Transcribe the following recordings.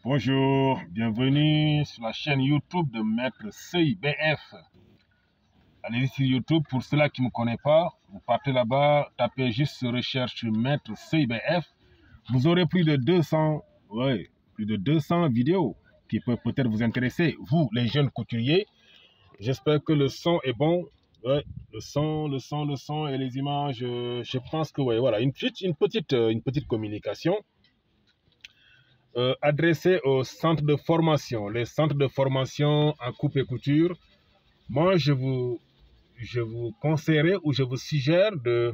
Bonjour, bienvenue sur la chaîne YouTube de Maître CIBF. Allez sur YouTube, pour ceux qui ne me connaissent pas, vous partez là-bas, tapez juste sur recherche Maître CIBF. Vous aurez plus de 200 vidéos qui peuvent peut-être vous intéresser, vous les jeunes couturiers. J'espère que le son est bon. Ouais, le son et les images, je pense que voilà, une petite communication. Adressé aux centres de formation, les centres de formation en coupe et couture. Moi, je vous conseillerais ou je vous suggère de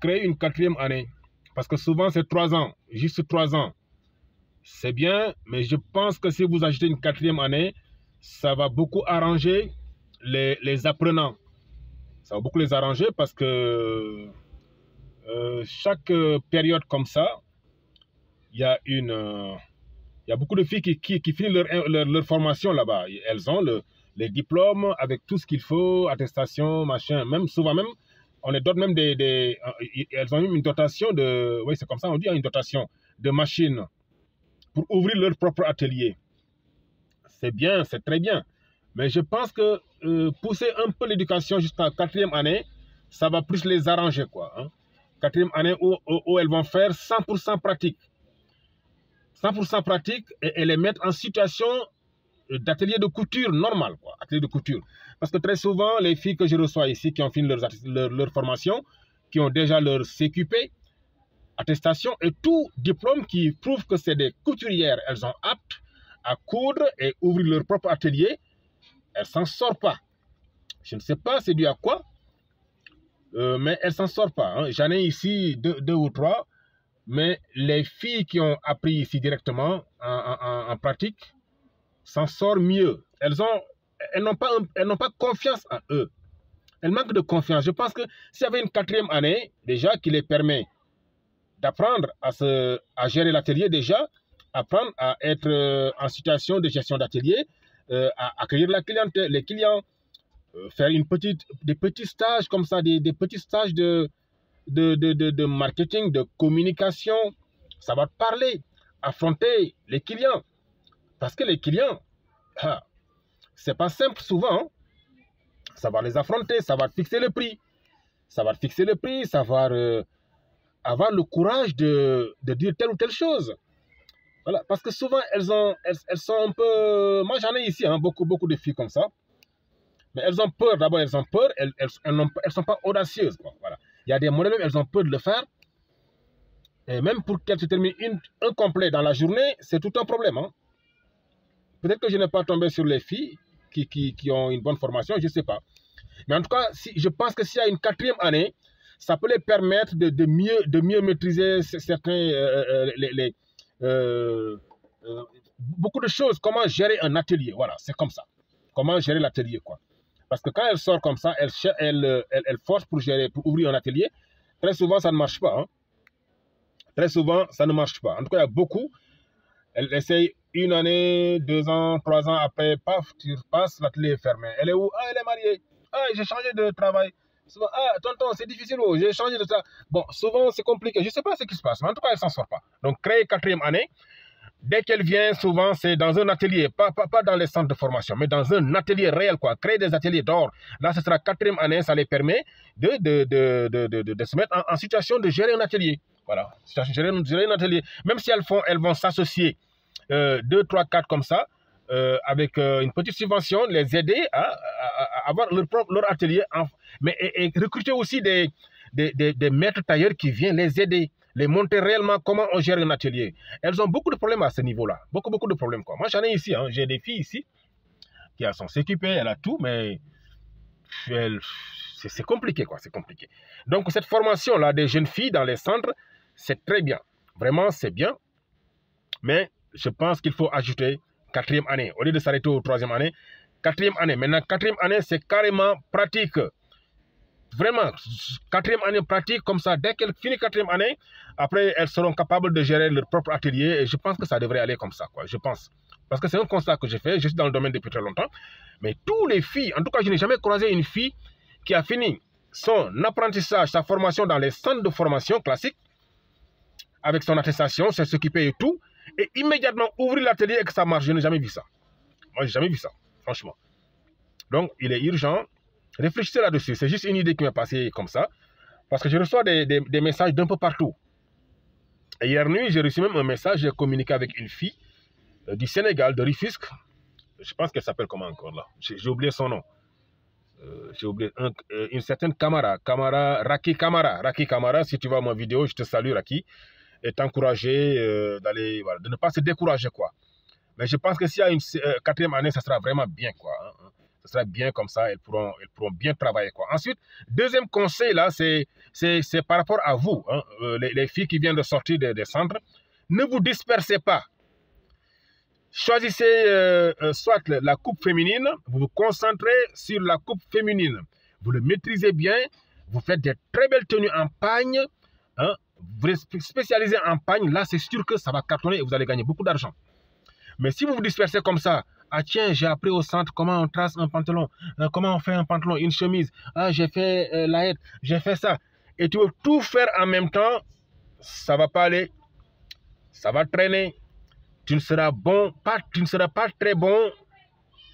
créer une 4e année. Parce que souvent, c'est 3 ans, juste 3 ans. C'est bien, mais je pense que si vous ajoutez une 4e année, ça va beaucoup arranger les apprenants. Ça va beaucoup les arranger parce que chaque période comme ça, il y a beaucoup de filles qui finissent leur formation là-bas. Elles ont les diplômes avec tout ce qu'il faut, attestation, machin. Même souvent même, on les dote même elles ont eu une dotation de, oui c'est comme ça on dit, une dotation de machines pour ouvrir leur propre atelier. C'est bien, c'est très bien. Mais je pense que pousser un peu l'éducation jusqu'à 4e année, ça va plus les arranger, quoi. Hein. 4e année où elles vont faire 100% pratique. 100% pratique et les mettre en situation d'atelier de couture normal, quoi, atelier de couture. Parce que très souvent, les filles que je reçois ici, qui ont fini leur formation, qui ont déjà leur CQP, attestation et tout diplôme qui prouve que c'est des couturières, elles sont aptes à coudre et ouvrir leur propre atelier, elles ne s'en sortent pas. Je ne sais pas c'est dû à quoi, mais elles ne s'en sortent pas. Hein. J'en ai ici deux ou trois. Mais les filles qui ont appris ici directement en pratique s'en sortent mieux. Elles n'ont pas confiance en eux. Elles manquent de confiance. Je pense que s'il y avait une 4e année, déjà, qui les permet d'apprendre à gérer l'atelier déjà, apprendre à être en situation de gestion d'atelier, à accueillir les clients, faire des petits stages comme ça, des petits stages de marketing, de communication, ça va te parler, affronter les clients. Parce que les clients, c'est pas simple souvent. Hein. Ça va les affronter, ça va te fixer le prix. Ça va te fixer le prix, ça va avoir le courage de dire telle ou telle chose. Voilà, parce que souvent, elles sont un peu... Moi, j'en ai ici, hein, beaucoup de filles comme ça. Mais elles ont peur, d'abord, elles ont peur, elles sont pas audacieuses. Quoi. Voilà. Il y a des modèles, elles ont peur de le faire. Et même pour qu'elles se terminent un complet dans la journée, c'est tout un problème. Hein. Peut-être que je n'ai pas tombé sur les filles qui ont une bonne formation, je ne sais pas. Mais en tout cas, je pense que s'il y a une 4e année, ça peut les permettre de mieux maîtriser certains... beaucoup de choses. Comment gérer un atelier. Voilà, c'est comme ça. Comment gérer l'atelier, quoi. Parce que quand elle sort comme ça, elle force pour ouvrir un atelier. Très souvent, ça ne marche pas. Hein. Très souvent, ça ne marche pas. En tout cas, il y a beaucoup. Elle essaye 1 année, 2 ans, 3 ans. Après, paf, tu passes, l'atelier est fermé. Elle est où? Ah, elle est mariée. Ah, j'ai changé de travail. Souvent, ah, tonton, c'est difficile. Oh, j'ai changé de travail. Bon, souvent, c'est compliqué. Je ne sais pas ce qui se passe. Mais en tout cas, elle ne s'en sort pas. Donc, créer 4e année. Dès qu'elle vient, souvent, c'est dans un atelier, pas dans les centres de formation, mais dans un atelier réel, quoi. Créer des ateliers d'or. Là, ce sera 4e année, ça les permet de se mettre en situation de gérer un atelier. Voilà, gérer un atelier. Même si elles vont s'associer 2, 3, 4 comme ça, avec une petite subvention, les aider à avoir leur atelier. Et recruter aussi des maîtres tailleurs qui viennent les aider. Les montrer réellement comment on gère un atelier. Elles ont beaucoup de problèmes à ce niveau-là. Beaucoup de problèmes. Quoi. Moi, j'en ai ici. Hein. J'ai des filles ici qui sont s'occuper, elle a tout, mais c'est compliqué. Quoi. C'est compliqué. Donc, cette formation-là des jeunes filles dans les centres, c'est très bien. Vraiment, c'est bien. Mais je pense qu'il faut ajouter 4e année. Au lieu de s'arrêter aux 3e année, 4e année. Maintenant, 4e année, c'est carrément pratique. Vraiment, 4e année pratique, comme ça, dès qu'elles finissent 4e année, après, elles seront capables de gérer leur propre atelier. Et je pense que ça devrait aller comme ça, quoi. Je pense. Parce que c'est un constat que j'ai fait. Je suis dans le domaine depuis très longtemps. Mais tous les filles, en tout cas, je n'ai jamais croisé une fille qui a fini son apprentissage, sa formation dans les centres de formation classiques, avec son attestation, c'est s'occuper et tout. et immédiatement ouvrir l'atelier et que ça marche. Je n'ai jamais vu ça. Moi, j'ai jamais vu ça, franchement. Donc, il est urgent. Réfléchissez là-dessus. C'est juste une idée qui m'est passée comme ça. Parce que je reçois des messages d'un peu partout. Et hier nuit, j'ai reçu même un message. J'ai communiqué avec une fille du Sénégal, de Rufisque. Je pense qu'elle s'appelle comment encore là? J'ai oublié son nom. J'ai oublié une certaine Camara. Raki Camara. Raki Camara, si tu vois ma vidéo, je te salue, Raki. Et t'encourager d'aller, voilà, de ne pas se décourager, quoi. Mais je pense que s'il y a une quatrième année, ça sera vraiment bien, quoi. Hein. Ça sera bien comme ça, elles pourront bien travailler, quoi. Ensuite, deuxième conseil, là, c'est par rapport à vous, hein, les filles qui viennent de sortir des centres. Ne vous dispersez pas. Choisissez soit la coupe féminine, vous vous concentrez sur la coupe féminine. Vous le maîtrisez bien, vous faites des très belles tenues en pagne, hein, vous vous spécialisez en pagne, là c'est sûr que ça va cartonner et vous allez gagner beaucoup d'argent. Mais si vous vous dispersez comme ça, ah tiens, j'ai appris au centre comment on trace un pantalon, comment on fait un pantalon, une chemise, ah j'ai fait la haie, j'ai fait ça. Et tu veux tout faire en même temps, ça ne va pas aller, ça va traîner. Tu ne seras pas très bon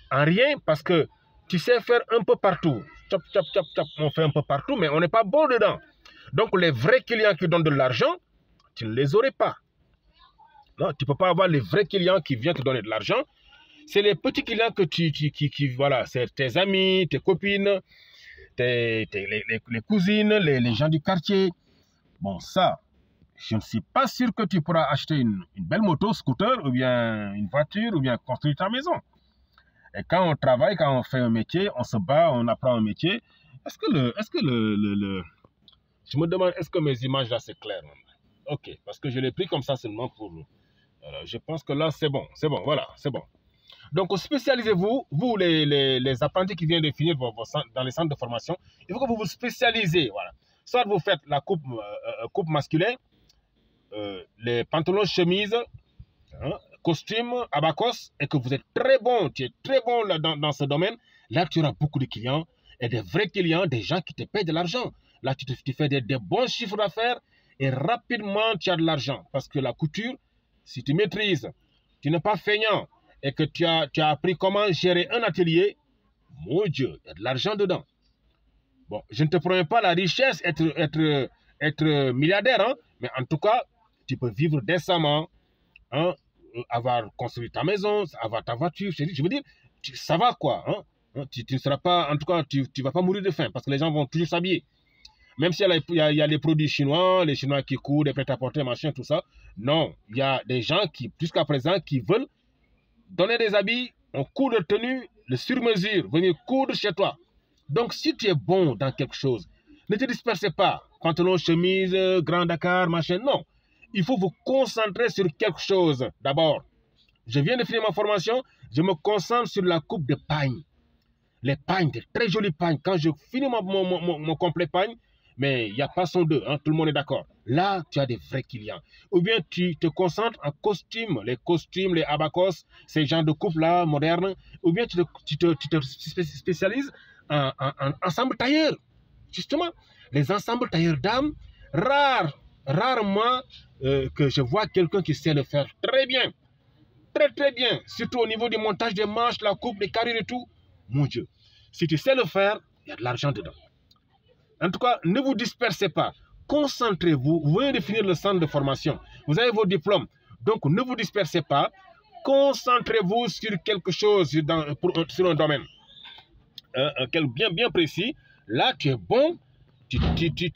en rien parce que tu sais faire un peu partout. Chop, chop, chop, chop, on fait un peu partout, mais on n'est pas bon dedans. Donc les vrais clients qui donnent de l'argent, tu ne les aurais pas. Non, tu ne peux pas avoir les vrais clients qui viennent te donner de l'argent. C'est les petits clients que voilà, c'est tes amis, tes copines, les cousines, les gens du quartier. Bon, ça, je ne suis pas sûr que tu pourras acheter une belle moto, scooter, ou bien une voiture, ou bien construire ta maison. Et quand on travaille, quand on fait un métier, on se bat, on apprend un métier. Je me demande, est-ce que mes images là, c'est clair? Ok, parce que je l'ai pris comme ça seulement pour... je pense que là, c'est bon, voilà, c'est bon. Donc, spécialisez-vous, vous les apprentis qui viennent de finir dans les centres de formation, il faut que vous vous spécialisez, voilà. Soit vous faites la coupe masculine, les pantalons, chemises, hein, costumes, abacos, et que vous êtes très bon, tu es très bon là, dans ce domaine, là tu auras beaucoup de clients, et des vrais clients, des gens qui te payent de l'argent. Là tu fais des bons chiffres d'affaires, et rapidement tu as de l'argent. Parce que la couture, si tu maîtrises, tu n'es pas feignant, et que tu as appris comment gérer un atelier, mon Dieu, il y a de l'argent dedans. Bon, je ne te promets pas la richesse, être milliardaire, hein, mais en tout cas, tu peux vivre décemment, hein, avoir construit ta maison, avoir ta voiture, je veux dire, ça va quoi. Hein, tu ne seras pas, en tout cas, tu ne vas pas mourir de faim parce que les gens vont toujours s'habiller. Même s'il y a les produits chinois, les Chinois qui courent, les prêt-à-porter, machin, tout ça. Non, il y a des gens qui, jusqu'à présent, qui veulent donner des habits, en cours de tenue, le sur-mesure, venir coudre chez toi. Donc, si tu es bon dans quelque chose, ne te dispersez pas. Pantalon, chemise, Grand Dakar, machin, non. Il faut vous concentrer sur quelque chose d'abord. Je viens de finir ma formation, je me concentre sur la coupe de pagne. Les pagnes, des très jolies pagnes. Quand je finis mon complet pagne, mais il n'y a pas son deux, hein, tout le monde est d'accord. Là, tu as des vrais clients. Ou bien tu te concentres en costumes, les abacos, ces genres de coupes-là, modernes. Ou bien tu te spécialises en ensemble tailleur. Justement, les ensembles tailleurs dames, rarement que je vois quelqu'un qui sait le faire très bien. Très, très bien. Surtout au niveau du montage des manches, la coupe, des carrures et tout. Mon Dieu. Si tu sais le faire, il y a de l'argent dedans. En tout cas, ne vous dispersez pas. Concentrez-vous. Vous venez de finir le centre de formation. Vous avez vos diplômes. Donc, ne vous dispersez pas. Concentrez-vous sur quelque chose, sur un domaine bien précis. Là, tu es bon. Tu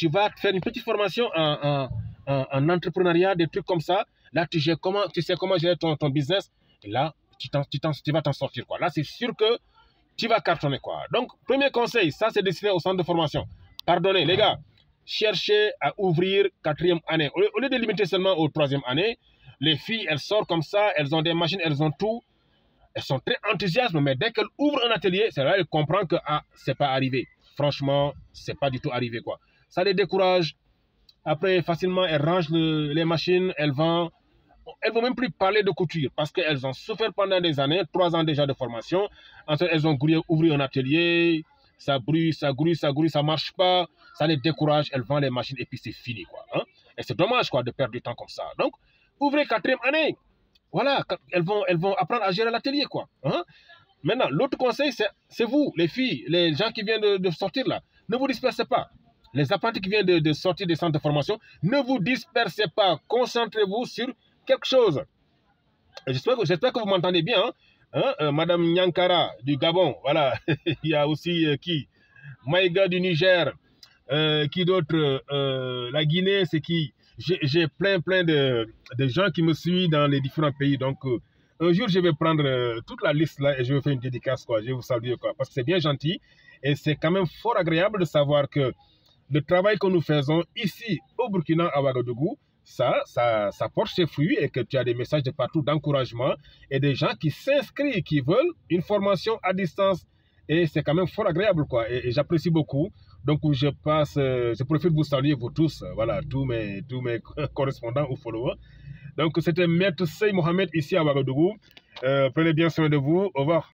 vas faire une petite formation en entrepreneuriat, des trucs comme ça. Là, tu sais comment gérer ton business. Et là, tu vas t'en sortir, quoi. Là, c'est sûr que tu vas cartonner, quoi. Donc, premier conseil, ça, c'est destiné au centre de formation. Pardonnez, les gars, cherchez à ouvrir 4e année. Au lieu de limiter seulement aux 3e année, les filles, elles sortent comme ça, elles ont des machines, elles ont tout. Elles sont très enthousiastes, mais dès qu'elles ouvrent un atelier, c'est là qu'elles comprennent que c'est pas arrivé. Franchement, c'est pas du tout arrivé, quoi. Ça les décourage. Après, facilement, elles rangent les machines, elles vendent. Elles ne vont même plus parler de couture parce qu'elles ont souffert pendant des années, 3 ans déjà de formation. Ensuite, elles ont ouvert un atelier, ça brûle, ça ne marche pas, ça les décourage, elles vendent les machines et puis c'est fini, quoi. Hein? Et c'est dommage, quoi, de perdre du temps comme ça. Donc, ouvrez 4e année. Voilà, elles vont apprendre à gérer l'atelier, quoi. Hein? Maintenant, l'autre conseil, c'est vous, les filles, les gens qui viennent de sortir là. Ne vous dispersez pas. Les apprentis qui viennent de sortir des centres de formation, ne vous dispersez pas. Concentrez-vous sur quelque chose. J'espère que vous m'entendez bien. Madame Nyankara du Gabon, voilà. Il y a aussi qui Maïga du Niger. Qui d'autre la Guinée, c'est qui? J'ai plein de gens qui me suivent dans les différents pays. Donc, un jour, je vais prendre toute la liste là et je vais faire une dédicace, quoi. Je vais vous saluer, quoi. Parce que c'est bien gentil et c'est quand même fort agréable de savoir que le travail que nous faisons ici au Burkina, à Ouagadougou, ça porte ses fruits et que tu as des messages de partout d'encouragement et des gens qui s'inscrivent, qui veulent une formation à distance. Et c'est quand même fort agréable, quoi. Et j'apprécie beaucoup. Donc, je profite de vous saluer, vous tous, voilà, tous mes correspondants ou followers. Donc, c'était Maître Sey Mohamed ici à Ouagadougou. Prenez bien soin de vous. Au revoir.